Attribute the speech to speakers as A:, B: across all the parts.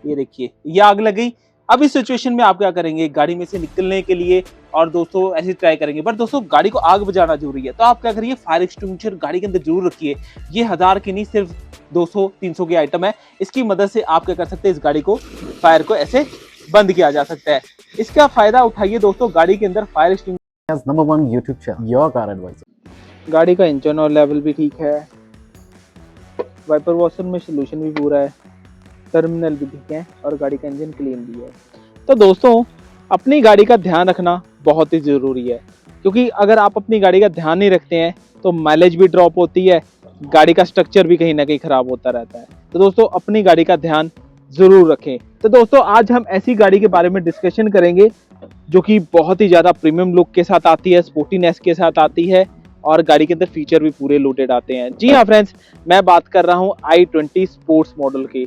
A: ये देखिए ये आग लग गई। अब इस सिचुएशन में आप क्या करेंगे, गाड़ी में से निकलने के लिए और दोस्तों ऐसे ट्राई करेंगे, पर दोस्तों गाड़ी को आग बुझाना जरूरी है, तो आप क्या करिए, फायर एक्सटिंग्विशर गाड़ी के अंदर जरूर रखिए। ये 1000 की नहीं, सिर्फ 200-300 की आइटम है। इसकी मदद से आप क्या कर सकते हैं, इस गाड़ी को फायर को ऐसे बंद किया जा सकता है। इसका फायदा उठाइए दोस्तों, गाड़ी के अंदर fire extinguisher
B: number 1 YouTube channel your car advisor.
A: गाड़ी का इंजन और लेवल भी ठीक है, वाइपर वॉशर में सोल्यूशन भी पूरा है, टर्मिनल भी ठीक है और गाड़ी का इंजन क्लीन भी है। तो दोस्तों अपनी गाड़ी का ध्यान रखना बहुत ही ज़रूरी है, क्योंकि अगर आप अपनी गाड़ी का ध्यान नहीं रखते हैं तो माइलेज भी ड्रॉप होती है, गाड़ी का स्ट्रक्चर भी कहीं ना कहीं ख़राब होता रहता है। तो दोस्तों अपनी गाड़ी का ध्यान ज़रूर रखें। तो दोस्तों आज हम ऐसी गाड़ी के बारे में डिस्कशन करेंगे जो कि बहुत ही ज़्यादा प्रीमियम लुक के साथ आती है, स्पोर्टीनेस के साथ आती है और गाड़ी के अंदर फीचर भी पूरे लोडेड आते हैं। जी हाँ फ्रेंड्स, मैं बात कर रहा हूँ i20 स्पोर्ट्स मॉडल की।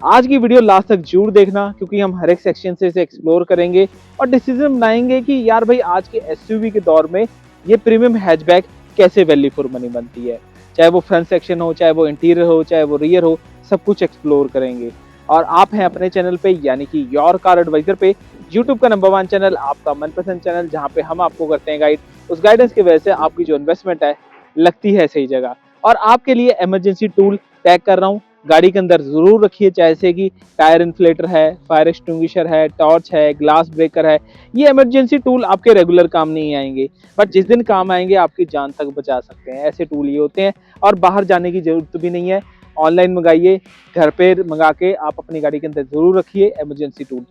A: आज की वीडियो लास्ट तक जरूर देखना, क्योंकि हम हर एक सेक्शन से इसे एक्सप्लोर करेंगे और डिसीजन बनाएंगे कि यार भाई आज के एसयूवी के दौर में ये प्रीमियम हैचबैक कैसे वैल्यू फॉर मनी बनती है। चाहे वो फ्रंट सेक्शन हो, चाहे वो इंटीरियर हो, चाहे वो रियर हो, सब कुछ एक्सप्लोर करेंगे। और आप हैं अपने चैनल पे यानी कि योर कार एडवाइजर पे, यूट्यूब का नंबर 1 चैनल, आपका मनपसंद चैनल, जहाँ पे हम आपको करते हैं गाइड। उस गाइडेंस की वजह से आपकी जो इन्वेस्टमेंट है लगती है सही जगह। और आपके लिए इमरजेंसी टूल पैक कर रहा हूँ, गाड़ी के अंदर जरूर रखिए, जैसे कि टायर इन्फ्लेटर है, फायर एक्सटिंग्विशर है, टॉर्च है, ग्लास ब्रेकर है। ये इमरजेंसी टूल आपके रेगुलर काम नहीं आएंगे, बट जिस दिन काम आएंगे आपकी जान तक बचा सकते हैं। ऐसे टूल ये होते हैं और बाहर जाने की जरूरत भी नहीं है। ऑनलाइन मंगाइए, घर पे मंगा के आप अपनी गाड़ी के अंदर जरूर रखिए इमरजेंसी टूल।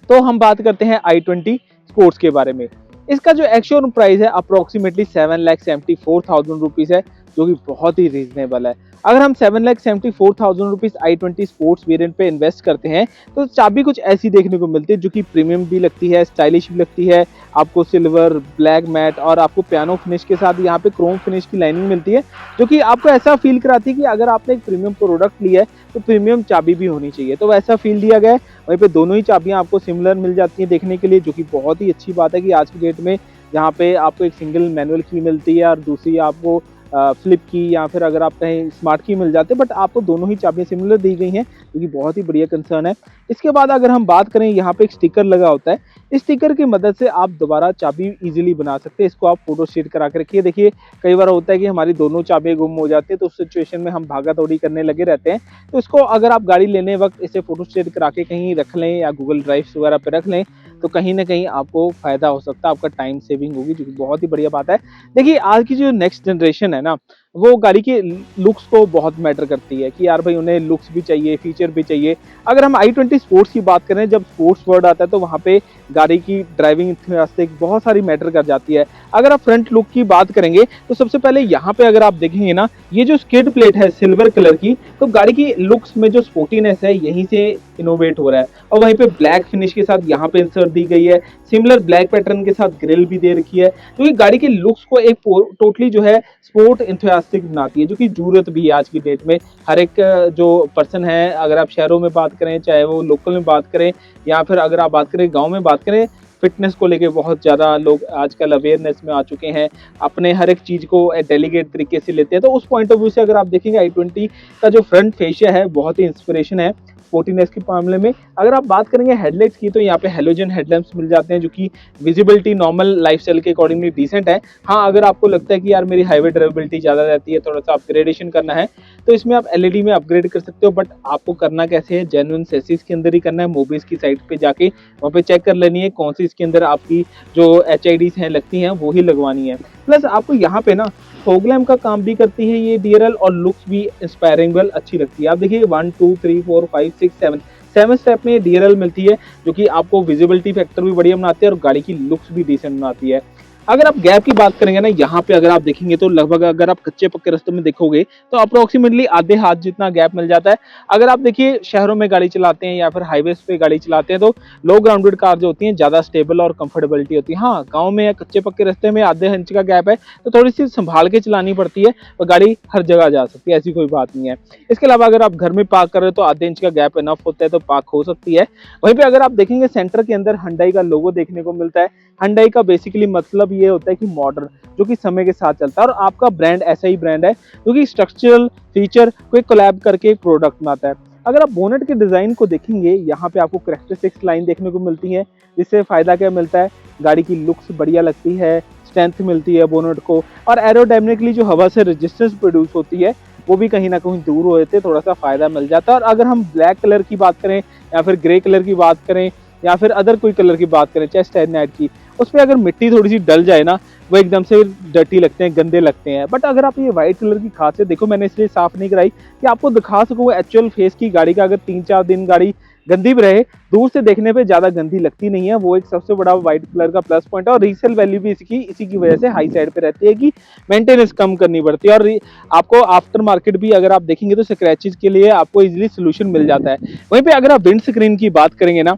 A: तो हम बात करते हैं i20 स्पोर्ट्स के बारे में। इसका जो एक्चुअल प्राइस है अप्रोक्सीमेटली 7,74,000 रुपीज़ है, जो कि बहुत ही रीजनेबल है। अगर हम 7,74,000 रुपीज़ i20 स्पोर्ट्स वेरिएंट पे इन्वेस्ट करते हैं तो चाबी कुछ ऐसी देखने को मिलती है जो कि प्रीमियम भी लगती है, स्टाइलिश भी लगती है। आपको सिल्वर, ब्लैक मैट और आपको पियानो फिनिश के साथ यहाँ पे क्रोम फिनिश की लाइनिंग मिलती है, जो कि आपको ऐसा फील कराती है कि अगर आपने एक प्रीमियम प्रोडक्ट लिया है तो प्रीमियम चाबी भी होनी चाहिए। तो वैसा फील दिया गया है। वहीं पे दोनों ही चाबियां आपको सिमिलर मिल जाती हैं देखने के लिए, जो कि बहुत ही अच्छी बात है कि आज की डेट में यहाँ पे आपको एक सिंगल मैनुअल की मिलती है और दूसरी आपको फ्लिप की या फिर अगर आप कहें स्मार्ट की मिल जाते हैं, बट आपको दोनों ही चाबियां सिमिलर दी गई हैं, जो कि बहुत ही बढ़िया कंसर्न है। इसके बाद अगर हम बात करें, यहाँ पे एक स्टिकर लगा होता है, इस स्टिकर की मदद से आप दोबारा चाबी इजीली बना सकते हैं। इसको आप फोटो स्टेट करा के रखिए। देखिए कई बार होता है कि हमारी दोनों चाबियां गुम हो जाती है, तो उस सिचुएशन में हम भागा दौड़ी करने लगे रहते हैं। तो इसको अगर आप गाड़ी लेने वक्त इसे फोटो स्टेट करा के कहीं रख लें या गूगल ड्राइव वगैरह पे रख लें, तो कहीं ना कहीं आपको फायदा हो सकता है, आपका टाइम सेविंग होगी, जो कि बहुत ही बढ़िया बात है। देखिए आज की जो नेक्स्ट जनरेशन है ना, वो गाड़ी के लुक्स को बहुत मैटर करती है कि यार भाई उन्हें लुक्स भी चाहिए, फीचर भी चाहिए। अगर हम i20 स्पोर्ट्स की बात करें, जब स्पोर्ट्स वर्ड आता है तो वहाँ पे गाड़ी की ड्राइविंग वास्ते बहुत सारी मैटर कर जाती है। अगर आप फ्रंट लुक की बात करेंगे तो सबसे पहले यहाँ पे अगर आप देखेंगे ना, ये जो स्किड प्लेट है सिल्वर कलर की, तो गाड़ी की लुक्स में जो स्पोर्टीनेस है यहीं से इनोवेट हो रहा है। और वहीं पे ब्लैक फिनिश के साथ यहाँ पे इंसर्ट दी गई है, सिमिलर ब्लैक पैटर्न के साथ ग्रिल भी दे रखी है, जो कि गाड़ी के लुक्स को एक टोटली जो है स्पोर्ट एंथुसियास्टिक बनाती है, जो कि जरूरत भी है आज की डेट में। हर एक जो पर्सन है, अगर आप शहरों में बात करें, चाहे वो लोकल में बात करें या फिर अगर आप बात करें गांव में बात करें, फिटनेस को लेके बहुत ज़्यादा लोग आजकल अवेयरनेस में आ चुके हैं, अपने हर एक चीज़ को डेलीकेट तरीके से लेते हैं। तो उस पॉइंट ऑफ व्यू से अगर आप देखेंगे i20 का जो फ्रंट फेशिया है बहुत ही इंस्पिरेशन है स्पोर्टीनेस के मामले में। अगर आप बात करेंगे हेडलाइट्स की, तो यहाँ पे हेलोजन हेडलैम्प्स मिल जाते हैं, जो कि विजिबिलिटी नॉर्मल लाइफस्टाइल के अकॉर्डिंगली डिसेंट है। हाँ अगर आपको लगता है कि यार मेरी हाईवे ड्राइवेबिलिटी ज़्यादा रहती है, थोड़ा सा अपग्रेडेशन करना है, तो इसमें आप एलईडी में अपग्रेड कर सकते हो। बट आपको करना कैसे है, जेन्युइन सेसिस के अंदर ही करना है। मोबिस की साइट पे जाके वहाँ पे चेक कर लेनी है कौन सी इसके अंदर आपकी जो HIDs हैं लगती हैं वो ही लगवानी है। प्लस आपको यहाँ पे ना फॉग लैम्प का काम भी करती है ये DRL, और लुक्स भी इंस्पायरिंग अच्छी लगती है। आप देखिए 1 2 3 4 5 6 7 स्टेप में DRL मिलती है, जो कि आपको विजिबिलिटी फैक्टर भी बढ़िया बनाती है और गाड़ी की लुक्स भी डिसेंट बनाती है। अगर आप गैप की बात करेंगे ना, यहाँ पे अगर आप देखेंगे तो लगभग अगर आप कच्चे पक्के रास्तों में देखोगे तो अप्रोक्सीमेटली आधे हाथ जितना गैप मिल जाता है। अगर आप देखिए शहरों में गाड़ी चलाते हैं या फिर हाईवेज पे गाड़ी चलाते हैं, तो लो ग्राउंडेड कार जो होती हैं ज़्यादा स्टेबल और कंफर्टेबिलिटी होती है। हाँ गाँव में या कच्चे पक्के रास्ते में आधे इंच का गैप है, तो थोड़ी सी संभाल के चलानी पड़ती है, और गाड़ी हर जगह जा सकती है, ऐसी कोई बात नहीं है। इसके अलावा अगर आप घर में पार्क कर रहे हो तो आधे इंच का गैप इनफ होता है, तो पार्क हो सकती है। वहीं पे अगर आप देखेंगे सेंटर के अंदर Hyundai का लोगो देखने को मिलता है। Hyundai का बेसिकली मतलब ये होता है कि मॉडर्न, जो कि समय के साथ चलता है, और आपका ब्रांड ऐसा ही ब्रांड है जो कि स्ट्रक्चरल फीचर को कोलैब करके एक प्रोडक्ट बनाता है। अगर आप बोनेट के डिज़ाइन को देखेंगे, यहाँ पे आपको करेक्टरिस्टिक्स लाइन देखने को मिलती है, जिससे फ़ायदा क्या मिलता है, गाड़ी की लुक्स बढ़िया लगती है, स्ट्रेंथ मिलती है बोनेट को, और एरोडायनेमिकली जो हवा से रेजिस्टेंस प्रोड्यूस होती है वो भी कहीं ना कहीं दूर हो जाते, थोड़ा सा फ़ायदा मिल जाता है। और अगर हम ब्लैक कलर की बात करें या फिर ग्रे कलर की बात करें या फिर अदर कोई कलर की बात करें, चाहे स्टैंडर्ड की, उस पर अगर मिट्टी थोड़ी सी डल जाए ना, वो एकदम से डर्टी लगते हैं, गंदे लगते हैं। बट अगर आप ये व्हाइट कलर की खासियत देखो, मैंने इसलिए साफ नहीं कराई कि आपको दिखा सकूँ एक्चुअल फेस की गाड़ी का। अगर 3-4 दिन गाड़ी गंदी भी रहे, दूर से देखने पे ज़्यादा गंदी लगती नहीं है, वो एक सबसे बड़ा व्हाइट कलर का प्लस पॉइंट है। और रीसेल वैल्यू भी इसी की वजह से हाई साइड पे रहती है कि मेंटेनेंस कम करनी पड़ती है। और आपको आफ्टर मार्केट भी अगर आप देखेंगे तो स्क्रैचेस के लिए आपको इजीली सोल्यूशन मिल जाता है। वहीं पे अगर आप विंड स्क्रीन की बात करेंगे ना,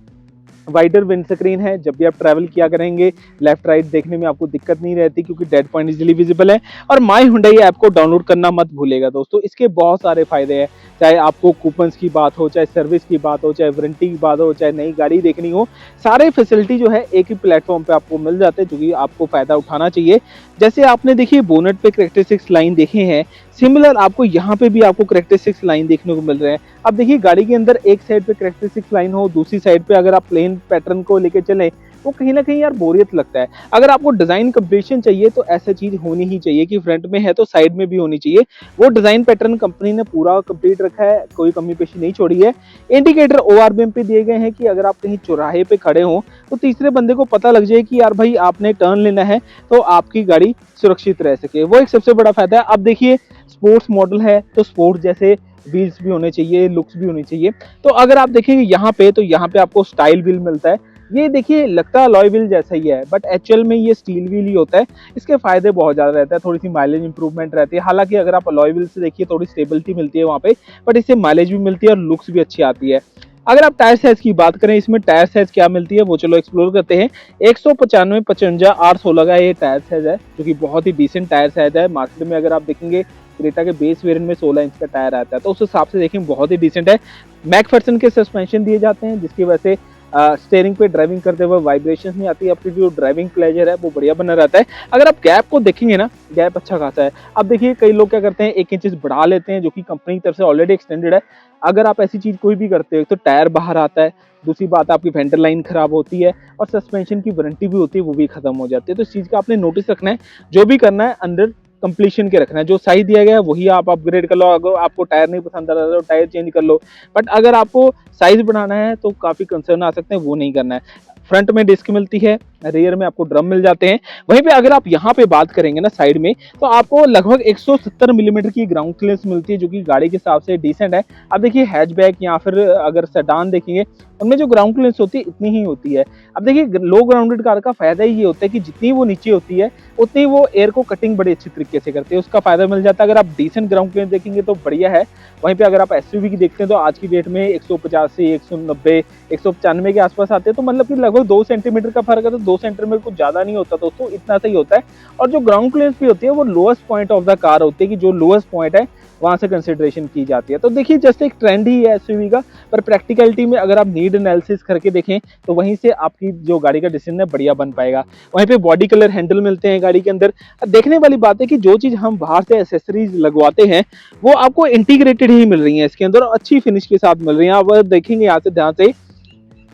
A: वाइडर विंड स्क्रीन है, जब भी आप ट्रैवल किया करेंगे लेफ्ट राइट देखने में आपको दिक्कत नहीं रहती, क्योंकि डेड पॉइंट इजीली विजिबल है। और माई हुंडई ऐप को डाउनलोड करना मत भूलेगा दोस्तों, इसके बहुत सारे फायदे हैं। चाहे आपको कूपन्स की बात हो, चाहे सर्विस की बात हो, चाहे वारंटी की बात हो, चाहे नई गाड़ी देखनी हो, सारे फैसिलिटी जो है एक ही प्लेटफॉर्म पे आपको मिल जाते हैं, जो कि आपको फायदा उठाना चाहिए। जैसे आपने देखिए बोनेट पे करेक्टरिस्टिक्स लाइन देखे हैं, सिमिलर आपको यहाँ पे भी आपको करेक्टरिस्टिक्स लाइन देखने को मिल रहे हैं। अब देखिए गाड़ी के अंदर एक साइड पे करेक्टरिस्टिक्स लाइन हो, दूसरी साइड पे अगर आप प्लेन पैटर्न को लेके चलें, वो कहीं ना कहीं यार बोरियत लगता है। अगर आपको डिजाइन कंप्लीशन चाहिए तो ऐसा चीज होनी ही चाहिए कि फ्रंट में है तो साइड में भी होनी चाहिए। वो डिजाइन पैटर्न कंपनी ने पूरा कंप्लीट रखा है, कोई कमी पेशी नहीं छोड़ी है। इंडिकेटर ओआरबीएम पे दिए गए हैं कि अगर आप कहीं चौराहे पे खड़े हो तो तीसरे बंदे को पता लग जाए कि यार भाई आपने टर्न लेना है, तो आपकी गाड़ी सुरक्षित रह सके, वो एक सबसे बड़ा फायदा है। अब देखिए स्पोर्ट्स मॉडल है तो स्पोर्ट्स जैसे व्हील्स भी होने चाहिए, लुक्स भी होनी चाहिए। तो अगर आप देखेंगे यहाँ पे, तो यहाँ पे आपको स्टाइल व्हील मिलता है। ये देखिए लगता है अलॉय व्हील जैसा ही है, बट एक्चुअल में ये स्टील व्हील ही होता है। इसके फायदे बहुत ज्यादा रहते हैं, थोड़ी सी माइलेज इंप्रूवमेंट रहती है। हालांकि अगर आप अलॉय व्हील से देखिए थोड़ी स्टेबिलिटी मिलती है वहाँ पे, बट इससे माइलेज भी मिलती है और लुक्स भी अच्छी आती है। अगर आप टायर साइज की बात करें, इसमें टायर साइज क्या मिलती है वो चलो एक्सप्लोर करते हैं। 195 55 R16 का ये टायर साइज है, जो कि बहुत ही डिसेंट टायर साइज है। मार्केट में अगर आप देखेंगे क्रेटा के बेस वेरिएंट में 16 इंच का टायर आता है, तो उस हिसाब से देखें बहुत ही डिसेंट है। मैकफर्सन के सस्पेंशन दिए जाते हैं, जिसकी वजह से स्टीयरिंग पे ड्राइविंग करते हुए वाइब्रेशन नहीं आती, आपकी जो ड्राइविंग प्लेजर है वो बढ़िया बना रहता है। अगर आप गैप को देखेंगे ना, गैप अच्छा खासा है। अब देखिए कई लोग क्या करते हैं, 1 इंच बढ़ा लेते हैं, जो कि कंपनी की तरफ से ऑलरेडी एक्सटेंडेड है। अगर आप ऐसी चीज कोई भी करते हो तो टायर बाहर आता है, दूसरी बात आपकी फेंडर लाइन खराब होती है, और सस्पेंशन की वारंटी भी होती है, वो भी खत्म हो जाती है। तो इस चीज का आपने नोटिस रखना है, जो भी करना है अंडर कंप्लीशन के रखना है। जो साइज दिया गया है वही आप अपग्रेड कर लो। अगर आपको टायर नहीं पसंद आ रहा तो टायर चेंज कर लो, बट अगर आपको साइज बढ़ाना है तो काफी कंसर्न आ सकते हैं, वो नहीं करना है। फ्रंट में डिस्क मिलती है, रेयर में आपको ड्रम मिल जाते हैं। वहीं पे अगर आप यहाँ पे बात करेंगे ना साइड में, तो आपको लगभग 170 मिलीमीटर की ग्राउंड क्लियरेंस मिलती है, जो कि गाड़ी के हिसाब से डिसेंट है। अब देखिए हैचबैक या फिर अगर सेडान देखेंगे, उनमें जो ग्राउंड क्लियरेंस होती है इतनी ही होती है। अब देखिए लो ग्राउंडेड कार का फायदा ये होता है कि जितनी वो नीचे होती है उतनी वो एयर को कटिंग बड़ी अच्छी तरीके से करती है, उसका फायदा मिल जाता है। अगर आप डिसेंट ग्राउंड क्लियरेंस देखेंगे तो बढ़िया है। वहीं पे अगर आप एसयूवी की देखते हैं तो आज की डेट में 150 से 190 195 के आसपास आते हैं, तो मतलब कि लगभग 2 सेंटीमीटर का फर्क है। तो 2 सेंटीमीटर कुछ ज्यादा नहीं होता दोस्तों, इतना सही होता है। और जो ग्राउंड क्लियरेंस भी होती है वो lowest point of the car होती है, कि जो लोएस्ट पॉइंट है वहां से कंसिडरेशन की जाती है। तो देखिए जस्ट एक ट्रेंड ही है एसयूवी का, पर प्रैक्टिकलिटी में अगर आप नीड एनालिसिस करके देखें तो वहीं से आपकी जो गाड़ी का डिसीजन है बढ़िया बन पाएगा। वहीं पे बॉडी कलर हैंडल मिलते हैं गाड़ी के अंदर। देखने वाली बात है कि जो चीज हम बाहर से एसेसरीज लगवाते हैं वो आपको इंटीग्रेटेड ही मिल रही है इसके अंदर, अच्छी फिनिश के साथ मिल रही है। आप देखेंगे यहाँ से ध्यान से,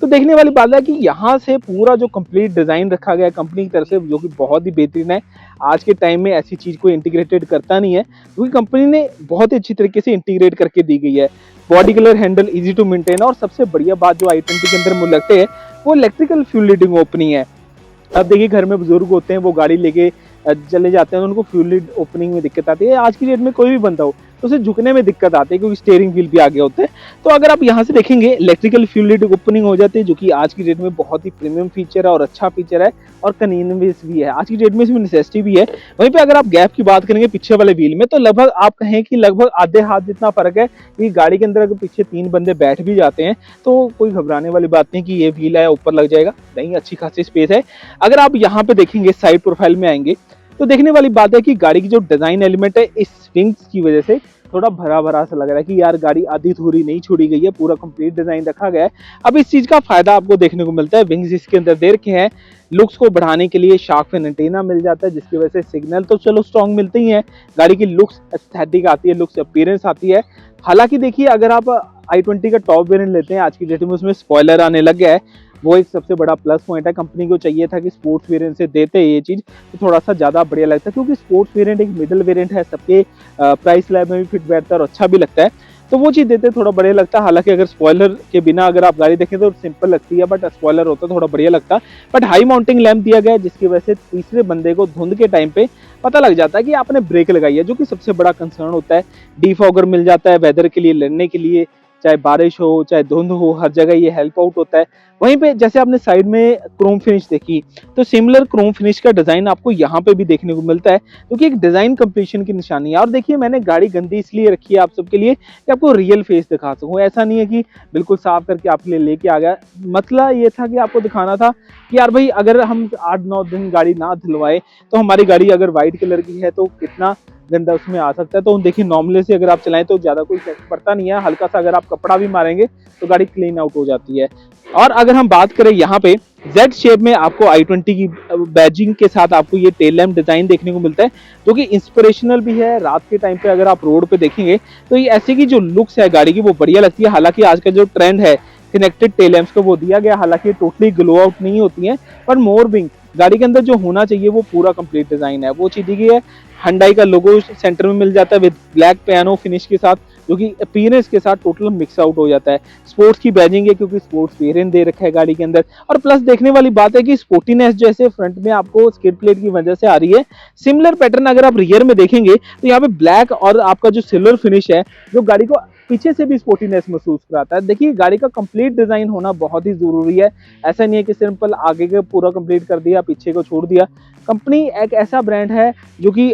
A: तो देखने वाली बात है कि यहाँ से पूरा जो कंप्लीट डिजाइन रखा गया है कंपनी की तरफ से, जो कि बहुत ही बेहतरीन है। आज के टाइम में ऐसी चीज को इंटीग्रेटेड करता नहीं है, क्योंकि कंपनी ने बहुत ही अच्छी तरीके से इंटीग्रेट करके दी गई है। Body colour handle easy to maintain, और सबसे बढ़िया बात जो i20 के अंदर मुझे लगते हैं वो इलेक्ट्रिकल फ्यूल लीडिंग ओपनिंग है। अब देखिए घर में बुजुर्ग होते हैं, वो गाड़ी लेके चले जाते हैं, उनको फ्यूल लीड ओपनिंग में दिक्कत आती है। आज की डेट में कोई भी बंदा हो तो उसे झुकने में दिक्कत आती है, क्योंकि स्टीयरिंग व्हील भी आगे होते हैं। तो अगर आप यहाँ से देखेंगे इलेक्ट्रिकल फ्यूल लीड ओपनिंग हो जाती है, जो कि आज की डेट में बहुत ही प्रीमियम फीचर है और अच्छा फीचर है, और कन्वीनियंस भी है। आज की डेट में इसमें नेसेसिटी भी है। वहीं पे अगर आप गैप की बात करेंगे पीछे वाले व्हील में, तो लगभग आप कहें कि लगभग आधे हाथ जितना फर्क है। कि गाड़ी के अंदर अगर पीछे 3 बंदे बैठ भी जाते हैं तो कोई घबराने वाली बात नहीं कि ये व्हील है ऊपर लग जाएगा, नहीं, अच्छी खासी स्पेस है। अगर आप यहाँ पे देखेंगे साइड प्रोफाइल में आएंगे, तो देखने वाली बात है कि गाड़ी की जो डिजाइन एलिमेंट है इस विंग्स की वजह से थोड़ा भरा भरा सा लग रहा है, कि यार गाड़ी आधी अधूरी नहीं छोड़ी गई है, पूरा कंप्लीट डिजाइन रखा गया है। अब इस चीज का फायदा आपको देखने को मिलता है, विंग्स इसके अंदर दे रखे हैं, लुक्स को बढ़ाने के लिए शार्क फिन एंटीना मिल जाता है, जिसकी वजह से सिग्नल तो चलो स्ट्रॉन्ग मिलते ही हैं, गाड़ी की लुक्स एस्थेटिक आती है, लुक्स अपीयरेंस आती है। हालांकि देखिए अगर आप i20 का टॉप वेरिएंट लेते हैं आज की डेट में, उसमें स्पॉइलर आने लग गया है। वो एक सबसे बड़ा प्लस पॉइंट है। कंपनी को चाहिए था कि स्पोर्ट्स वेरिएंट से देते ये चीज़ तो थोड़ा सा ज़्यादा बढ़िया लगता है, क्योंकि स्पोर्ट्स वेरिएंट एक मिडिल वेरिएंट है, सबके प्राइस स्लैब में भी फिट बैठता है और अच्छा भी लगता है, तो वो चीज़ देते थोड़ा बढ़िया लगता है। हालांकि अगर स्पॉइलर के बिना अगर आप गाड़ी देखें तो सिंपल लगती है, बट स्पॉइलर होता थोड़ा बढ़िया लगता। बट हाई माउंटिंग लैंप दिया गया है, जिसकी वजह से तीसरे बंदे को धुंध के टाइम पे पता लग जाता है कि आपने ब्रेक लगाई है, जो कि सबसे बड़ा कंसर्न होता है। डिफॉगर मिल जाता है वेदर के लिए, लड़ने के लिए, चाहे बारिश हो चाहे धुंध हो, हर जगह ये हेल्प आउट होता है। वहीं पे जैसे आपने साइड में क्रोम फिनिश देखी, तो सिमिलर क्रोम फिनिश का डिजाइन आपको यहाँ पे भी देखने को मिलता है, क्योंकि एक डिजाइन कंप्लीशन की निशानी है। और देखिए मैंने गाड़ी गंदी इसलिए रखी है आप सबके लिए कि आपको रियल फेस दिखा सकूं, ऐसा नहीं है कि बिल्कुल साफ करके आपके लिए लेके आ गया। मतलब ये था कि आपको दिखाना था कि यार भाई अगर हम 8-9 दिन गाड़ी ना धुलवाए तो हमारी गाड़ी अगर व्हाइट कलर की है तो कितना गंदा उसमें आ सकता है। तो देखिए नॉर्मली से अगर आप चलाएं तो ज्यादा कोई इफेक्ट पड़ता नहीं है, हल्का सा अगर आप कपड़ा भी मारेंगे तो गाड़ी क्लीन आउट हो जाती है। और अगर हम बात करें यहाँ पे जेड शेप में आपको i20 की बैजिंग के साथ आपको ये टेल लैम्प डिजाइन देखने को मिलता है, जो कि इंस्पिरेशनल भी है। रात के टाइम पे अगर आप रोड पे देखेंगे तो ये ऐसे की जो लुक्स है गाड़ी की वो बढ़िया लगती है। हालांकि आज का जो ट्रेंड है कनेक्टेड टेल लैंप्स को वो दिया गया, हालांकि टोटली ग्लो आउट नहीं होती है, पर मोर बिंग गाड़ी के अंदर जो होना चाहिए वो पूरा कंप्लीट डिजाइन है, वो चीज की है। Hyundai का लोगो सेंटर में मिल जाता है विद ब्लैक पियानो फिनिश के साथ, जो कि अपीयरेंस के साथ टोटल मिक्स आउट हो जाता है। स्पोर्ट्स की बैजिंग है क्योंकि स्पोर्ट्स वेरिएंट दे रखा है गाड़ी के अंदर। और प्लस देखने वाली बात है कि स्पोर्टीनेस जैसे फ्रंट में आपको स्किड प्लेट की वजह से आ रही है, सिमिलर पैटर्न अगर आप रियर में देखेंगे तो यहाँ पे ब्लैक और आपका जो सिल्वर फिनिश है जो गाड़ी को पीछे से भी स्पोर्टीनेस महसूस कराता है। देखिए गाड़ी का कंप्लीट डिजाइन होना बहुत ही जरूरी है, ऐसा नहीं है कि सिंपल आगे के पूरा कंप्लीट कर दिया पीछे को छोड़ दिया। कंपनी एक ऐसा ब्रांड है जो कि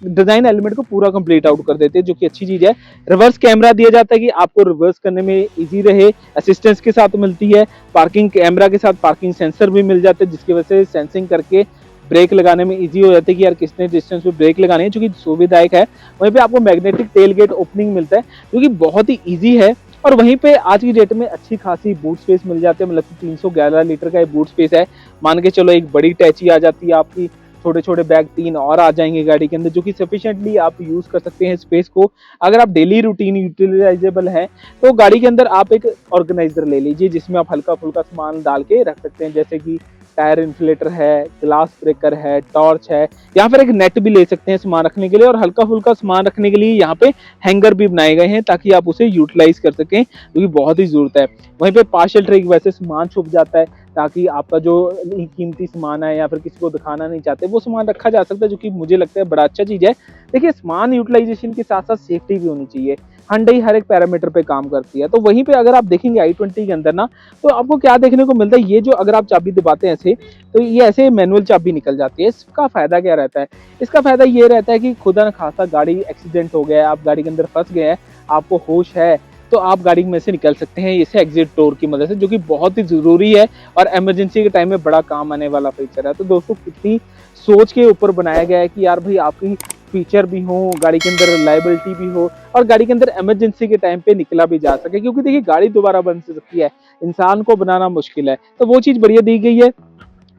A: डिजाइन एलिमेंट को पूरा कंप्लीट आउट कर देते हैं, जो कि अच्छी चीज है। रिवर्स कैमरा दिया जाता है कि आपको रिवर्स करने में इजी रहे, असिस्टेंस के साथ मिलती है। पार्किंग कैमरा के साथ पार्किंग सेंसर भी मिल जाते हैं, जिसकी वजह से सेंसिंग करके ब्रेक लगाने में इजी हो जाती है कि यार कितने डिस्टेंस पे ब्रेक लगानी है, जो कि सुविधायक है। वहीं पे आपको मैग्नेटिक टेल गेट ओपनिंग मिलता है, जो कि बहुत ही ईजी है। और वहीं पे आज की डेट में अच्छी खासी बूट स्पेस मिल जाती है, मतलब 311 लीटर का ये बूट स्पेस है। मान के चलो एक बड़ी टैची आ जाती है आपकी, छोटे छोटे बैग 3 और आ जाएंगे गाड़ी के अंदर, जो कि सफिशिएंटली आप यूज कर सकते हैं स्पेस को। अगर आप डेली रूटीन यूटिलाइजेबल है तो गाड़ी के अंदर आप एक ऑर्गेनाइजर ले लीजिए, जिसमें आप हल्का फुल्का सामान डाल के रख सकते हैं, जैसे कि टायर इन्फ्लेटर है, ग्लास ब्रेकर है, टॉर्च है, या फिर एक नेट भी ले सकते हैं सामान रखने के लिए। और हल्का फुल्का सामान रखने के लिए यहाँ पे हैंगर भी बनाए गए हैं ताकि आप उसे यूटिलाइज कर सकें, जो कि बहुत ही जरूरत है। वहीं पे पार्शियल ट्रे वैसे सामान छुप जाता है, ताकि आपका जो कीमती सामान है या फिर किसी को दिखाना नहीं चाहते वो सामान रखा जा सकता है, जो कि मुझे लगता है बड़ा अच्छा चीज है। देखिए सामान यूटिलाइजेशन के साथ साथ सेफ्टी भी होनी चाहिए। Hyundai हर एक पैरामीटर पे काम करती है। तो वहीं पे अगर आप देखेंगे i20 के अंदर ना, तो आपको क्या देखने को मिलता है, ये जो अगर आप चाबी दबाते हैं ऐसे, तो ये ऐसे मैनुअल चाबी निकल जाती है। इसका फायदा क्या रहता है? इसका फायदा ये रहता है कि खुदा न खासा गाड़ी एक्सीडेंट हो गया है, आप गाड़ी के अंदर फंस गए हैं, आपको होश है, तो आप गाड़ी में से निकल सकते हैं इसे एग्जिट डोर की मदद से, जो कि बहुत ही जरूरी है और इमरजेंसी के टाइम में बड़ा काम आने वाला फीचर है। तो दोस्तों कितनी सोच के ऊपर बनाया गया है कि यार भाई आपकी फीचर भी हो, गाड़ी के अंदर रिलायबिलिटी भी हो और गाड़ी के अंदर इमरजेंसी के टाइम पे निकला भी जा सके, क्योंकि देखिए गाड़ी दोबारा बन सकती है, इंसान को बनाना मुश्किल है। तो वो चीज बढ़िया दी गई है।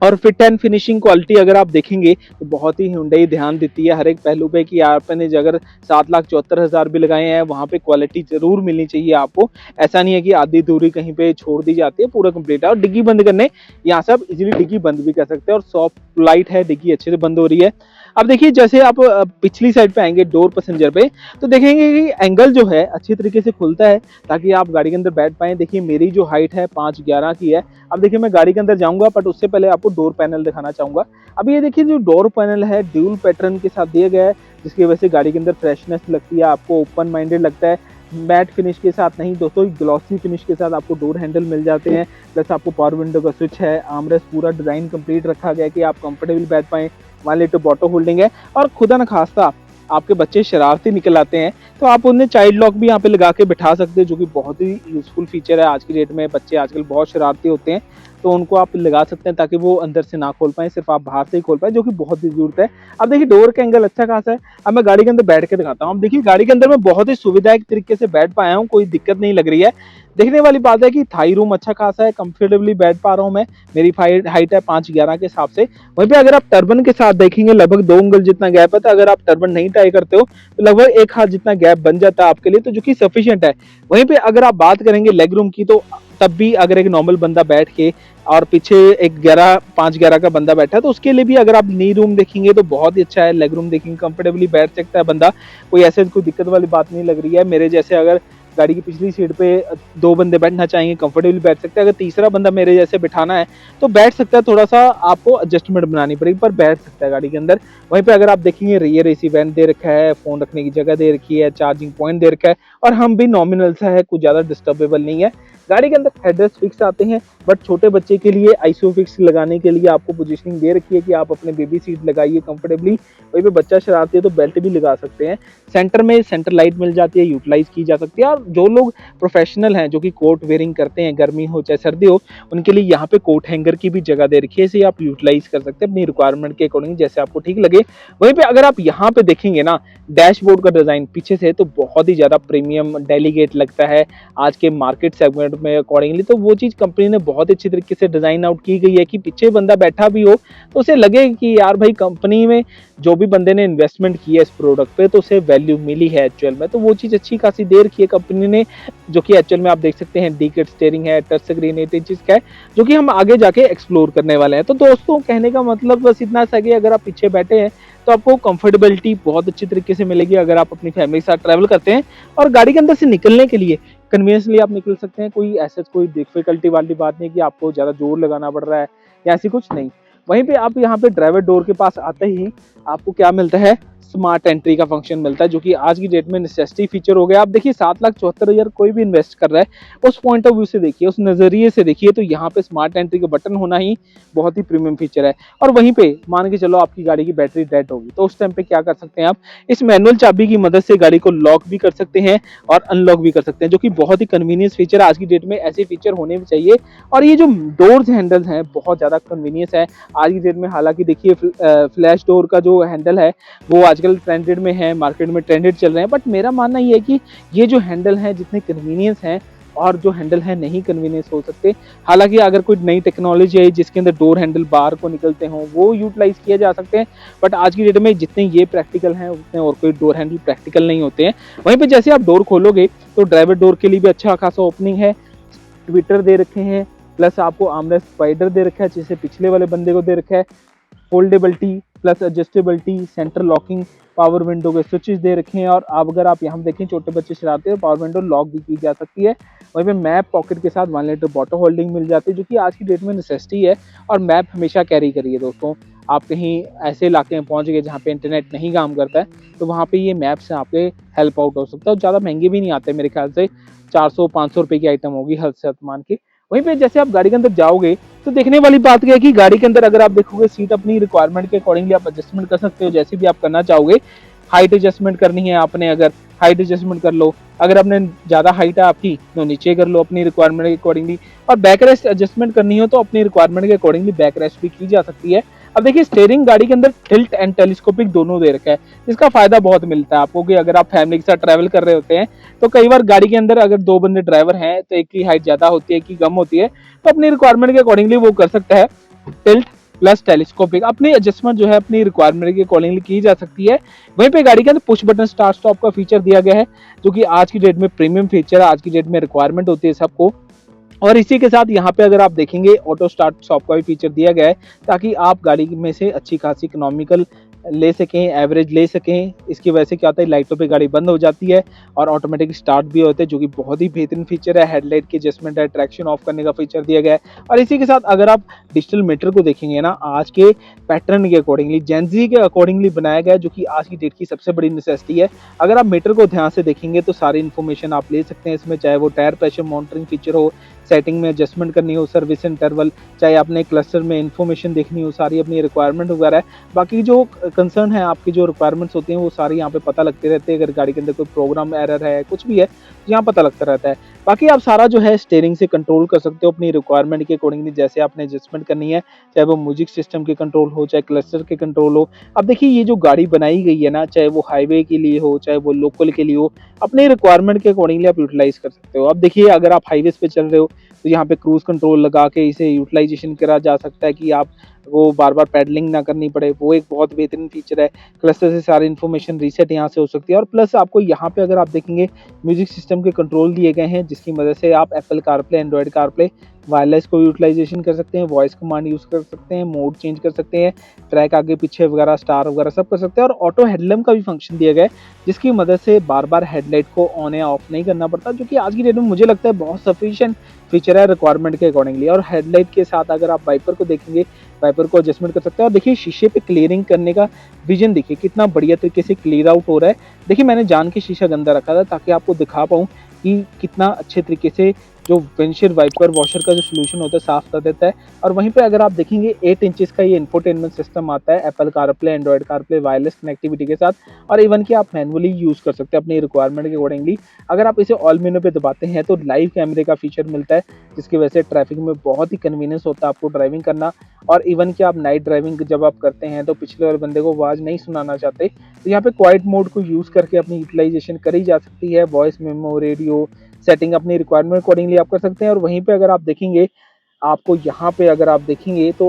A: और फिट एंड फिनिशिंग क्वालिटी अगर आप देखेंगे तो बहुत ही Hyundai ध्यान देती है हर एक पहलू पे कि आपने अगर 7,74,000 भी लगाए हैं, वहाँ पे क्वालिटी जरूर मिलनी चाहिए आपको। ऐसा नहीं है कि आधी दूरी कहीं पे छोड़ दी जाती है, पूरा कंप्लीट है। और डिग्गी बंद करने यहाँ से आप इजीली डिग्गी बंद भी कर सकते हैं, और सॉफ्ट लाइट है, डिग्गी अच्छे से बंद हो रही है। अब देखिए जैसे आप पिछली साइड पे आएंगे डोर पैसेंजर पे, तो देखेंगे कि एंगल जो है अच्छी तरीके से खुलता है ताकि आप गाड़ी के अंदर बैठ पाए। देखिए मेरी जो हाइट है 5'11" की है। अब देखिए मैं गाड़ी के अंदर जाऊंगा, बट उससे पहले आपको डोर पैनल दिखाना चाहूंगा। अब ये देखिए जो डोर पैनल है ड्यूल पैटर्न के साथ दिया गया है, जिसकी वजह से गाड़ी के अंदर फ्रेशनेस लगती है, आपको ओपन माइंडेड लगता है। मैट फिनिश के साथ नहीं दोस्तों, ग्लॉसी फिनिश के साथ आपको डोर हैंडल मिल जाते हैं, प्लस आपको पावर विंडो का स्विच है, आर्मरेस्ट पूरा डिजाइन कंप्लीट रखा गया है कि आप कंफर्टेबल बैठ पाए। मान लीजिए तो ऑटो होल्डिंग है। और खुदा न खास्ता आपके बच्चे शरारती निकल आते हैं तो आप उन्हें चाइल्ड लॉक भी यहाँ पे लगा के बिठा सकते हैं, जो कि बहुत ही यूजफुल फीचर है। आज की डेट में बच्चे आजकल बहुत शरारती होते हैं, तो उनको आप लगा सकते हैं ताकि वो अंदर से ना खोल पाए, सिर्फ आप बाहर से ही खोल पाए, जो कि बहुत ही जरूरत है। अब देखिए डोर का एंगल अच्छा खासा है। अब मैं गाड़ी के अंदर बैठ के दिखाता हूँ। अब देखिए गाड़ी के अंदर मैं बहुत ही सुविधाजनक तरीके से बैठ पाया हूँ, कोई दिक्कत नहीं लग रही है। देखने वाली बात है कि थाई रूम अच्छा खासा है, कंफर्टेबली बैठ पा रहा हूँ मैं। मेरी हाइट है 5'11" के हिसाब से। वहीं पे अगर आप टर्बन के साथ देखेंगे लगभग 2 अंगुल जितना गैप है, तो अगर आप टर्बन नहीं टाई करते हो तो लगभग 1 हाथ जितना गैप बन जाता है आपके लिए, तो जो कि सफिशिएंट है। वहीं पे अगर आप बात करेंगे लेग रूम की, तो तब भी अगर एक नॉर्मल बंदा बैठ के और पीछे एक 5'11" का बंदा बैठा है, तो उसके लिए भी अगर आप नी रूम देखेंगे तो बहुत ही अच्छा है। लेग रूम देखेंगे कंफर्टेबली बैठ सकता है बंदा, कोई ऐसे कोई दिक्कत वाली बात नहीं लग रही है। मेरे जैसे अगर गाड़ी की पिछली सीट पे 2 बंदे बैठना चाहेंगे कंफर्टेबली बैठ सकते हैं। अगर तीसरा बंदा मेरे जैसे बिठाना है तो बैठ सकता है, थोड़ा सा आपको एडजस्टमेंट बनानी पड़ेगी पर बैठ सकता है गाड़ी के अंदर। वहीं पे अगर आप देखेंगे रियर एसी वेंट दे रखा है, फोन रखने की जगह दे रखी है, चार्जिंग पॉइंट दे रखा है, और हम भी नॉमिनल सा है, कुछ ज्यादा डिस्टर्बेबल नहीं है। गाड़ी के अंदर हेडरेस्ट फिक्स आते हैं, बट छोटे बच्चे के लिए आईसीयू फिक्स लगाने के लिए आपको पोजीशनिंग दे रखी है कि आप अपने बेबी सीट लगाइए कंफर्टेबली। वहीं पे बच्चा शरारती है तो बेल्ट भी लगा सकते हैं। सेंटर में सेंटर लाइट मिल जाती है, यूटिलाइज की जा सकती है। और जो लोग प्रोफेशनल हैं, जो कि कोट वेयरिंग करते हैं, गर्मी हो चाहे सर्दी हो, उनके लिए यहाँ पे कोट हैंगर की भी जगह दे रखी है, इसे आप यूटिलाइज कर सकते हैं अपनी रिक्वायरमेंट के अकॉर्डिंग, जैसे आपको ठीक लगे। वहीं पे अगर आप यहाँ पे देखेंगे ना डैशबोर्ड का डिजाइन पीछे से, तो बहुत ही ज्यादा प्रीमियम डेलीगेट लगता है आज के मार्केट सेगमेंट में अकॉर्डिंगली। तो वो चीज कंपनी ने बहुत अच्छी तरीके से डिजाइन आउट की गई है कि पीछे बंदा बैठा भी हो तो उसे लगे कि यार भाई कंपनी में जो भी बंदे ने इन्वेस्टमेंट की है इस प्रोडक्ट पे, तो उसे वैल्यू मिली है एक्चुअल में। तो वो चीज अच्छी खासी दे रखी है कंपनी ने, जो कि एक्चुअल में आप देख सकते हैं डीकेट स्टीयरिंग है, टच स्क्रीन 8 इंच का है, जो कि हम आगे जाके एक्सप्लोर करने वाले हैं। तो दोस्तों कहने का मतलब बस इतना सा कि अगर आप पीछे बैठे हैं तो आपको कंफर्टेबिलिटी बहुत अच्छी तरीके से मिलेगी अगर आप अपनी फैमिली के साथ ट्रैवल करते हैं। और गाड़ी के अंदर से निकलने के लिए कन्वीनियंसली आप निकल सकते हैं, कोई ऐसा कोई डिफिकल्टी वाली बात नहीं कि आपको ज्यादा जोर लगाना पड़ रहा है या ऐसी कुछ नहीं। वहीं पे आप यहाँ पे ड्राइवर डोर के पास आते ही आपको क्या मिलता है, स्मार्ट एंट्री का फंक्शन मिलता है, जो कि आज की डेट में नेसेसिटी फीचर हो गया। आप देखिए 7,74,000 कोई भी इन्वेस्ट कर रहा है, उस पॉइंट ऑफ व्यू से देखिए, उस नजरिए से देखिए, तो यहाँ पे स्मार्ट एंट्री का बटन होना ही बहुत ही प्रीमियम फीचर है। और वहीं पे मान के चलो आपकी गाड़ी की बैटरी डेड होगी, तो उस टाइम पे क्या कर सकते हैं आप, इस मैनुअल चाबी की मदद से गाड़ी को लॉक भी कर सकते हैं और अनलॉक भी कर सकते हैं, जो कि बहुत ही कन्वीनियंस फीचर है। आज की डेट में ऐसे फीचर होने भी चाहिए। और ये जो डोर्स हैंडल्स हैं बहुत ज्यादा कन्वीनियंस है आज की डेट में। हालांकि देखिए फ्लैश डोर का जो हैंडल है वो आजकल ट्रेंडेड में है, मार्केट में ट्रेंडेड चल रहे हैं, बट मेरा मानना ये है कि ये जो हैंडल है जितने कन्वीनियंस हैं और जो हैंडल है नहीं कन्वीनियंस हो सकते। हालांकि अगर कोई नई टेक्नोलॉजी है जिसके अंदर डोर हैंडल बाहर को निकलते हों वो यूटिलाइज किए जा सकते हैं, बट आज की डेट में जितने ये प्रैक्टिकल हैं उतने और कोई डोर हैंडल प्रैक्टिकल नहीं होते हैं। वहीं पे जैसे आप डोर खोलोगे तो ड्राइवर डोर के लिए भी अच्छा खासा ओपनिंग है, ट्विटर दे रखे हैं, प्लस आपको आर्मरेस्ट स्पाइडर दे रखा है जिसे पिछले वाले बंदे को दे रखा है, foldability plus adjustability, centre locking, power window के स्विचेस दे रखे हैं। और अब अगर आप यहाँ देखें छोटे बच्चे शरारते हैं, पावर विंडो लॉक भी की जा सकती है। वहीं पे मैप पॉकेट के साथ 1 लीटर बॉटल होल्डिंग मिल जाती है, जो कि आज की डेट में नेसेसिटी है। और मैप हमेशा कैरी करिए दोस्तों, आप कहीं ऐसे इलाके में पहुंच गए जहाँ पे इंटरनेट नहीं काम करता है, तो वहाँ पे ये मैप से आपके हेल्प आउट हो सकता है। और ज़्यादा महंगे भी नहीं आते, मेरे ख्याल से 400-500 रुपये की आइटम होगी हद से मान के। वहीं पे जैसे आप गाड़ी के अंदर जाओगे तो देखने वाली बात क्या है कि गाड़ी के अंदर अगर आप देखोगे सीट अपनी रिक्वायरमेंट के अकॉर्डिंगली आप एडजस्टमेंट कर सकते हो, जैसे भी आप करना चाहोगे। हाइट एडजस्टमेंट करनी है आपने, अगर हाइट एडजस्टमेंट कर लो, अगर आपने ज्यादा हाइट है आपकी तो नीचे कर लो अपनी रिक्वायरमेंट के अकॉर्डिंगली। और बैक रेस्ट एडजस्टमेंट करनी हो तो अपनी रिक्वायरमेंट के अकॉर्डिंगली बैक रेस्ट भी की जा सकती है। अब देखिए स्टीयरिंग गाड़ी के अंदर टिल्ट एंड टेलीस्कोपिक दोनों दे रखा है, जिसका फायदा बहुत मिलता है आपको कि अगर आप फैमिली के साथ ट्रैवल कर रहे होते हैं तो कई बार गाड़ी के अंदर अगर 2 बंदे ड्राइवर हैं तो एक की हाइट ज्यादा होती है, एक की कम होती है, तो अपनी रिक्वायरमेंट के अकॉर्डिंगली वो कर सकता है टिल्ट प्लस टेलीस्कोपिक। अपनी एडजस्टमेंट जो है अपनी रिक्वायरमेंट के अकॉर्डिंगली की जा सकती है। वहीं पे गाड़ी के अंदर पुश बटन स्टार्ट स्टॉप का फीचर दिया गया है, जो कि आज की डेट में प्रीमियम फीचर है, आज की डेट में रिक्वायरमेंट होती है सबको। और इसी के साथ यहाँ पे अगर आप देखेंगे ऑटो स्टार्ट स्टॉप का भी फीचर दिया गया है, ताकि आप गाड़ी में से अच्छी खासी इकोनॉमिकल ले सकें, एवरेज ले सकें। इसकी वजह से क्या होता है, लाइटों पे गाड़ी बंद हो जाती है और ऑटोमेटिक स्टार्ट भी होते हैं, जो कि बहुत ही बेहतरीन फीचर है। हेडलाइट की एडजस्टमेंट है, ट्रैक्शन ऑफ करने का फीचर दिया गया है। और इसी के साथ अगर आप डिजिटल मीटर को देखेंगे ना, आज के पैटर्न के अकॉर्डिंगली, जेनजी के अकॉर्डिंगली बनाया गया है, जो कि आज की डेट की सबसे बड़ी नेसेसिटी है। अगर आप मीटर को ध्यान से देखेंगे तो सारी इन्फॉर्मेशन आप ले सकते हैं इसमें, चाहे वो टायर प्रेशर मॉनिटरिंग फीचर हो, सेटिंग में एडजस्टमेंट करनी हो, सर्विस इंटरवल, चाहे आपने क्लस्टर में इन्फॉर्मेशन देखनी हो, सारी अपनी रिक्वायरमेंट वगैरह है। बाकी जो कंसर्न है, आपकी जो रिक्वायरमेंट्स होती हैं वो सारी यहाँ पे पता लगते रहते हैं। अगर गाड़ी के अंदर कोई प्रोग्राम एरर है, कुछ भी है, तो यहाँ पता लगता रहता है। बाकी आप सारा जो है स्टीयरिंग से कंट्रोल कर सकते हो अपनी रिक्वायरमेंट के अकॉर्डिंगली, जैसे आपने एडजस्टमेंट करनी है, चाहे वो म्यूजिक सिस्टम के कंट्रोल हो, चाहे क्लस्टर के कंट्रोल हो। अब देखिए ये जो गाड़ी बनाई गई है ना, चाहे वो हाईवे के लिए हो, चाहे वो लोकल के लिए हो, अपने रिक्वायरमेंट के अकॉर्डिंगली आप यूटिलाइज कर सकते हो। अब देखिए अगर आप हाईवेज पे चल रहे हो तो यहाँ पे क्रूज कंट्रोल लगा के इसे यूटिलाइजेशन करा जा सकता है कि आप वो बार बार पैडलिंग ना करनी पड़े, वो एक बहुत बेहतरीन फीचर है। क्लस्टर से सारी इन्फॉर्मेशन रीसेट यहाँ से हो सकती है। और प्लस आपको यहाँ पे अगर आप देखेंगे म्यूजिक सिस्टम के कंट्रोल दिए गए हैं, जिसकी मदद से आप Apple CarPlay, Android CarPlay, wireless को यूटिलाइजेशन कर सकते हैं, वॉइस कमांड यूज़ कर सकते हैं, मोड चेंज कर सकते हैं, ट्रैक आगे पीछे वगैरह, स्टार वगैरह सब कर सकते हैं। और ऑटो हेडलैम्प का भी फंक्शन दिया गया है, जिसकी मदद से बार बार हेडलाइट को ऑन या ऑफ नहीं करना पड़ता, जो कि आज की डेट में मुझे लगता है बहुत सफिशिएंट फीचर है रिक्वायरमेंट के अकॉर्डिंगली। और हेडलाइट के साथ अगर आप वाइपर को देखेंगे, वाइपर को एडजस्टमेंट कर सकते हैं। और देखिए शीशे पे क्लियरिंग करने का विजन देखिए कितना बढ़िया तरीके से क्लियर आउट हो रहा है। देखिए मैंने जान के शीशा गंदा रखा था ताकि आपको दिखा पाऊँ कि कितना अच्छे तरीके से जो विंडशील्ड वाइपर वॉशर का जो सोल्यूशन होता है साफ कर देता है। और वहीं पे अगर आप देखेंगे 8 इंचेस का ये इंफोटेनमेंट सिस्टम आता है, Apple CarPlay, Android CarPlay, wireless connectivity के साथ। और इवन कि आप मैनुअली यूज़ कर सकते हैं अपनी रिक्वायरमेंट के अकॉर्डिंगली। अगर आप इसे ऑल मेनू पे दबाते हैं तो लाइव कैमरे का फीचर मिलता है, जिसकी वजह से ट्रैफिक में बहुत ही कन्वीनियंस होता है आपको ड्राइविंग करना। और इवन कि आप नाइट ड्राइविंग जब आप करते हैं तो पिछले वाले बंदे को आवाज़ नहीं सुनाना चाहते, तो यहाँ पे क्वाइट मोड को यूज़ करके अपनी यूटिलाइजेशन करी जा सकती है। वॉइस मेमो, रेडियो सेटिंग अपनी रिक्वायरमेंट अकॉर्डिंगली आप कर सकते हैं। और वहीं पे अगर आप देखेंगे, आपको यहाँ पे अगर आप देखेंगे तो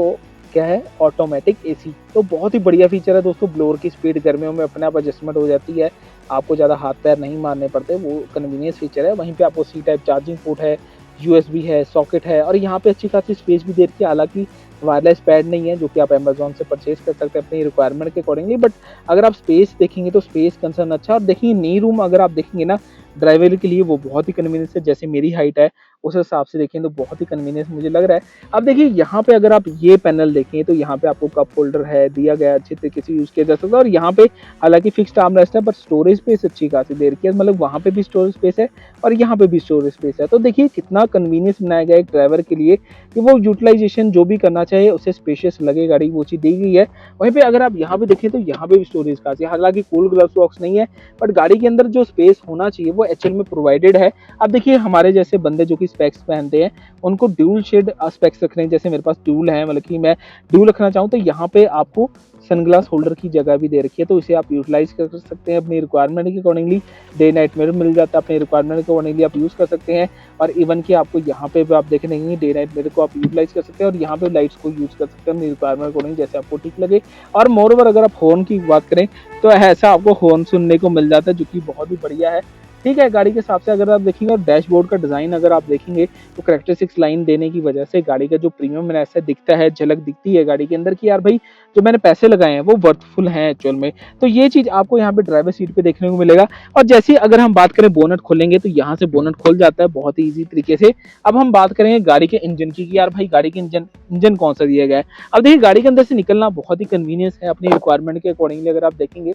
A: क्या है, ऑटोमेटिक एसी, तो बहुत ही बढ़िया फीचर है दोस्तों। ब्लोअर की स्पीड गर्मियों में अपने आप एडजस्टमेंट हो जाती है, आपको ज़्यादा हाथ पैर नहीं मारने पड़ते, वो कन्वीनियंस फीचर है। वहीं पे आपको सी टाइप चार्जिंग पोर्ट है, यूएसबी है, सॉकेट है, और यहाँ पे अच्छी खासी स्पेस भी दे रखी है। हालांकि वायरलेस पैड नहीं है, जो कि आप अमेजोन से परचेज कर सकते हैं अपनी रिक्वायरमेंट के अकॉर्डिंगली। बट अगर आप स्पेस देखेंगे तो स्पेस कंसर्न अच्छा। और देखिए नी रूम अगर आप देखेंगे ना ड्राइवर के लिए, वो बहुत ही कन्वीनियंस है। जैसे मेरी हाइट है उस हिसाब से देखें तो बहुत ही कन्वीनियंस मुझे लग रहा है। अब देखिए यहाँ पे अगर आप ये पैनल देखें तो यहाँ पे आपको कप होल्डर है दिया गया, अच्छे तरीके से यूज़ किया जा सकता है। और यहाँ पे हालांकि फिक्स्ड आर्मरेस्ट है, बट स्टोरेज स्पेस अच्छी खासी दे रखी है, मतलब वहाँ पे भी स्टोरेज स्पेस है और यहाँ पे भी स्टोरेज स्पेस है। तो देखिए कितना कन्वीनियंस बनाया गया एक ड्राइवर के लिए कि वो यूटिलाइजेशन जो भी करना चाहे उसे स्पेशियस लगे गाड़ी, वो चीज़ दी गई है। वहीं पे अगर आप यहाँ पे देखें तो यहाँ पे भी स्टोरेज खासी है, हालांकि कूल ग्लव्स बॉक्स नहीं है, बट गाड़ी के अंदर जो स्पेस होना चाहिए वो एक्चुअल में प्रोवाइडेड है। अब देखिए हमारे जैसे बंदे जो कि स्पेक्स पहनते हैं उनको ड्यूल शेड स्पेक्स रखने हैं, जैसे मेरे पास ड्यूल है, मतलब कि मैं ड्यूल रखना चाहूँ तो यहाँ पे आपको सनग्लास होल्डर की जगह भी दे रखी है, तो इसे आप यूटिलाइज कर सकते हैं अपनी रिक्वायरमेंट के अकॉर्डिंगली। डे नाइट मिरर मिल जाता है, अपनी रिक्वायरमेंट के अकॉर्डिंगली आप यूज़ कर सकते हैं। और इवन कि आपको यहाँ पे भी आप देख देंगे डे नाइट मिरर को आप यूटिलाइज कर सकते हैं, और यहाँ पे लाइट्स को यूज़ कर सकते हैं अपनी रिक्वायरमेंट के अकॉर्डिंग, जैसे आपको ठीक लगे। और मोरओवर अगर आप हॉर्न की बात करें तो ऐसा आपको हॉर्न सुनने को मिल जाता है, जो कि बहुत ही बढ़िया है। ठीक है, गाड़ी के हिसाब से अगर आप देखेंगे, और डैशबोर्ड का डिज़ाइन अगर आप देखेंगे तो करेक्टरिस्टिक्स लाइन देने की वजह से गाड़ी का जो प्रीमियम ऐसा दिखता है, झलक दिखती है गाड़ी के अंदर कि यार भाई जो मैंने पैसे लगाए हैं वो वर्थफुल हैं एक्चुअल में। तो ये चीज़ आपको यहाँ पे ड्राइवर सीट पे देखने को मिलेगा। और जैसे अगर हम बात करें बोनट खोलेंगे तो यहाँ से बोनट खोल जाता है बहुत ही ईजी तरीके से। अब हम बात करेंगे गाड़ी के इंजन की कि यार भाई गाड़ी के इंजन कौन सा दिया गया है। अब देखिए गाड़ी के अंदर से निकलना बहुत ही कन्वीनियंस है अपनी रिक्वायरमेंट के अकॉर्डिंगली। अगर आप देखेंगे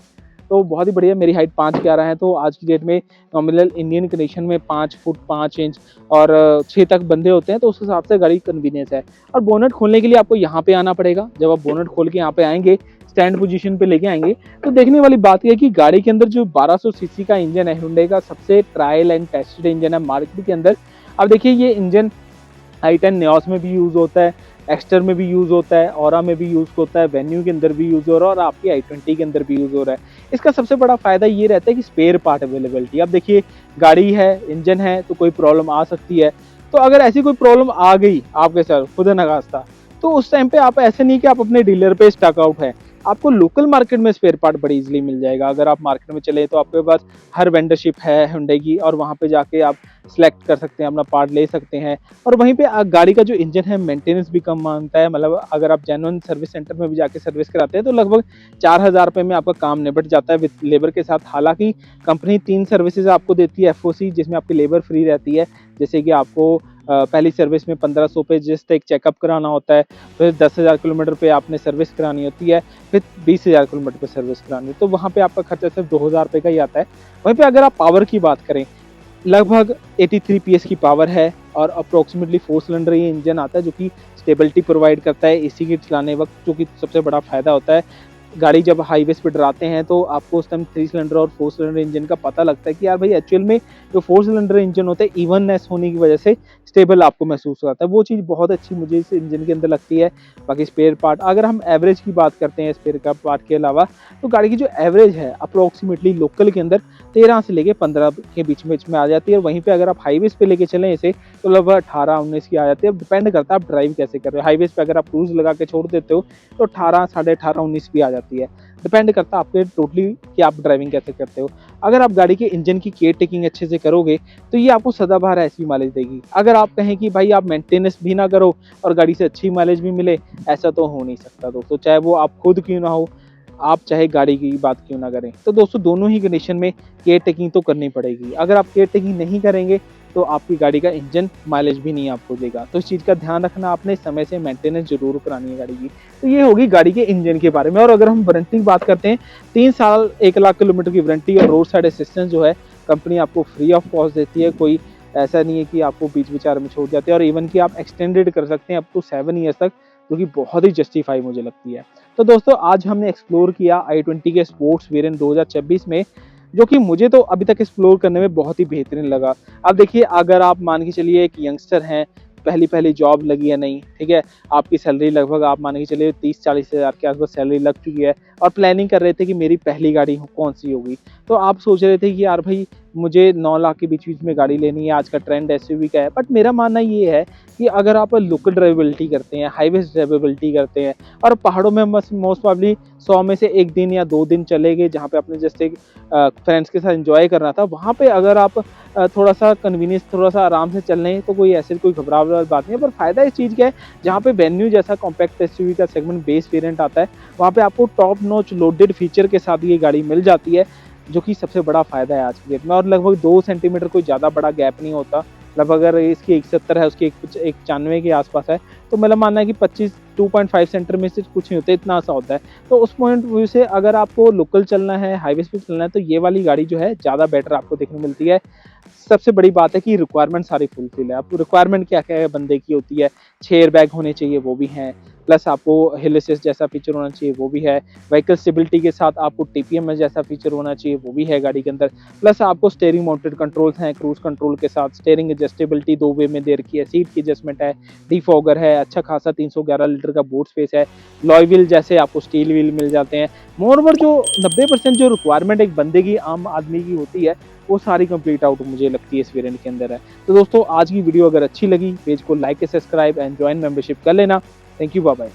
A: तो बहुत ही बढ़िया, मेरी हाइट 5 11 है, तो आज की डेट में नॉमिनल इंडियन कंडीशन में 5 फुट 5 इंच और 6 तक बंदे होते हैं, तो उस हिसाब से गाड़ी कन्वीनियंस है। और बोनट खोलने के लिए आपको यहाँ पे आना पड़ेगा। जब आप बोनट खोल के यहाँ पे आएंगे, स्टैंड पोजीशन पे लेके आएंगे, तो देखने वाली बात यह है कि गाड़ी के अंदर जो 1200 सीसी का इंजन है, हुंडई का सबसे ट्रायल एंड टेस्टेड इंजन है मार्केट के अंदर। अब देखिए ये इंजन i10 न्योस में भी यूज़ होता है, एक्स्टर में भी यूज़ होता है, ऑरा में भी यूज़ होता है, वेन्यू के अंदर भी यूज़ हो रहा है, और आपकी i20 के अंदर भी यूज़ हो रहा है। इसका सबसे बड़ा फ़ायदा ये रहता है कि स्पेयर पार्ट अवेलेबिलिटी। अब देखिए गाड़ी है, इंजन है, तो कोई प्रॉब्लम आ सकती है। तो अगर ऐसी कोई प्रॉब्लम आ गई आपके साथ खुदा नखास्ता, तो उस टाइम पे आप ऐसे नहीं कि आप अपने डीलर पे स्टॉक आउट है, आपको लोकल मार्केट में स्पेयर पार्ट बड़ी इजीली मिल जाएगा। अगर आप मार्केट में चले तो आपके पास हर वेंडरशिप है हुंडई की, और वहाँ पे जाके आप सिलेक्ट कर सकते हैं, अपना पार्ट ले सकते हैं। और वहीं पे गाड़ी का जो इंजन है मेंटेनेंस भी कम मांगता है, मतलब अगर आप जेन्युइन सर्विस सेंटर में भी जाके सर्विस कराते हैं तो लगभग 4000 रुपये में आपका काम निपट जाता है विद लेबर के साथ। हालांकि कंपनी 3 सर्विसेज आपको देती है FOC, जिसमें आपकी लेबर फ्री रहती है। जैसे कि आपको पहली सर्विस में 1500 पे जस्ट एक चेकअप कराना होता है, फिर 10,000 किलोमीटर पे आपने सर्विस करानी होती है, फिर 20,000 किलोमीटर पे सर्विस करानी है, तो वहाँ पे आपका खर्चा सिर्फ 2000 रुपये का ही आता है। वहीं पे अगर आप पावर की बात करें, लगभग 83 PS की पावर है, और अप्रोक्सीमेटली 4 सिलेंडर ये इंजन आता है, जो कि स्टेबिलिटी प्रोवाइड करता है AC के चलाने वक्त, जो कि सबसे बड़ा फ़ायदा होता है। गाड़ी जब हाईवेज पे डराते हैं तो आपको उस टाइम 3 सिलेंडर और 4 सिलेंडर इंजन का पता लगता है कि यार भाई एक्चुअल में जो 4 सिलेंडर इंजन होते हैं इवननेस होने की वजह से स्टेबल आपको महसूस होता है। वो चीज़ बहुत अच्छी मुझे इस इंजन के अंदर लगती है। बाकी स्पेयर पार्ट, अगर हम एवरेज की बात करते हैं स्पेयर का पार्ट के अलावा, तो गाड़ी की जो एवरेज है अप्रोक्सीमेटली लोकल के अंदर 13 से लेके 15 के बीच में आ जाती है। वहीं पे अगर आप हाईवेज पे लेके चलें इसे तो लगभग 18-19 की आ जाती है। डिपेंड करता है आप ड्राइव कैसे कर रहे हो। हाईवेज पे अगर आप क्रूज लगा के छोड़ देते हो तो 18, 18.5, 19 भी आ जाती है। डिपेंड करता है आपके टोटली कि आप ड्राइविंग कैसे करते हो। अगर आप गाड़ी के इंजन की केयर टेकिंग अच्छे से करोगे तो ये आपको सदाबहार ऐसी माइलेज देगी। अगर आप कहें कि भाई आप मेंटेनेंस भी ना करो और गाड़ी से अच्छी माइलेज भी मिले, ऐसा तो हो नहीं सकता दोस्तों, चाहे वो आप खुद क्यों ना हो, आप चाहे गाड़ी की बात क्यों ना करें। तो दोस्तों दोनों ही कंडीशन में केयर टेकिंग तो करनी पड़ेगी। अगर आप केयर टेकिंग नहीं करेंगे तो आपकी गाड़ी का इंजन माइलेज भी नहीं आपको देगा। तो इस चीज़ का ध्यान रखना, आपने समय से मेंटेनेंस जरूर करानी है गाड़ी की। तो ये होगी गाड़ी के इंजन के बारे में। और अगर हम वारंटी की बात करते हैं, 3 साल 1 लाख किलोमीटर की वारंटी और रोड साइड असिस्टेंस जो है कंपनी आपको फ्री ऑफ कॉस्ट देती है। कोई ऐसा नहीं है कि आपको बीच विचार में छोड़ जाते हैं, और इवन कि आप एक्सटेंडेड कर सकते हैं अप टू 7 ईयर्स तक, जो कि बहुत ही जस्टिफाई मुझे लगती है। तो दोस्तों आज हमने एक्सप्लोर किया i20 के स्पोर्ट्स वेरिएंट 2026 में, जो कि मुझे तो अभी तक एक्सप्लोर करने में बहुत ही बेहतरीन लगा। अब देखिए, अगर आप मान के चलिए एक यंगस्टर हैं, पहली जॉब लगी है नहीं, ठीक है, आपकी सैलरी लगभग आप मान के चलिए 30-40 हज़ार के आसपास सैलरी लग चुकी है, और प्लानिंग कर रहे थे कि मेरी पहली गाड़ी कौन सी होगी। तो आप सोच रहे थे कि यार भाई मुझे 9 लाख के बीच में गाड़ी लेनी है, आज का ट्रेंड एसयूवी का है। बट मेरा मानना ये है कि अगर आप लोकल ड्राइवेबिलिटी करते हैं, हाईवे ड्राइवेबिलिटी करते हैं, और पहाड़ों में मोस्ट प्रॉब्ली 100 में से 1 दिन या 2 दिन चले गए जहाँ पे अपने जैसे फ्रेंड्स के साथ एंजॉय करना था, वहाँ पे अगर आप थोड़ा सा कन्वीनियंस, थोड़ा सा आराम से चल रहे हैं तो कोई ऐसे कोई घबराने वाली बात नहीं है। पर फायदा इस चीज़ का है, जहाँ पे वेन्यू जैसा कॉम्पैक्ट एसयूवी का सेगमेंट बेस वेरिएंट आता है, वहाँ पे आपको टॉप नॉच लोडेड फीचर के साथ ये गाड़ी मिल जाती है, जो कि सबसे बड़ा फायदा है आज की डेट में। और लगभग 2 सेंटीमीटर कोई ज़्यादा बड़ा गैप नहीं होता। लगभग अगर इसकी 71 है, उसकी 95 के आसपास है, तो मेरा मानना है कि 2.5 सेंटीमीटर में से कुछ नहीं होता, इतना सा होता है। तो उस पॉइंट व्यू से अगर आपको लोकल चलना है, हाईवे पे चलना है, तो ये वाली गाड़ी जो है ज़्यादा बेटर आपको देखने मिलती है। सबसे बड़ी बात है कि रिक्वायरमेंट सारी फुलफिल है। आपको रिक्वायरमेंट क्या क्या है बंदे की होती है, 6 एयर बैग होने चाहिए, वो भी हैं, प्लस आपको हिल असिस्ट जैसा फीचर होना चाहिए, वो भी है। व्हीकल स्टेबिलिटी के साथ आपको टीपीएमएस जैसा फीचर होना चाहिए, वो भी है गाड़ी के अंदर। प्लस आपको स्टीयरिंग माउंटेड कंट्रोल्स हैं, क्रूज कंट्रोल के साथ स्टीयरिंग एडजस्टेबिलिटी 2 वे में दे रखी है, सीट की एडजस्टमेंट है, डिफॉगर है, अच्छा खासा 311 लीटर का बूट स्पेस है, लॉय व्हील जैसे आपको स्टील व्हील मिल जाते हैं। मोरओवर जो 90% जो रिक्वायरमेंट एक बंदे की, आम आदमी की होती है, वो सारी कंप्लीट आउट मुझे लगती है इस वेरिएंट के अंदर है। तो दोस्तों आज की वीडियो अगर अच्छी लगी, पेज को like, subscribe and join membership कर लेना। Thank you, bye bye.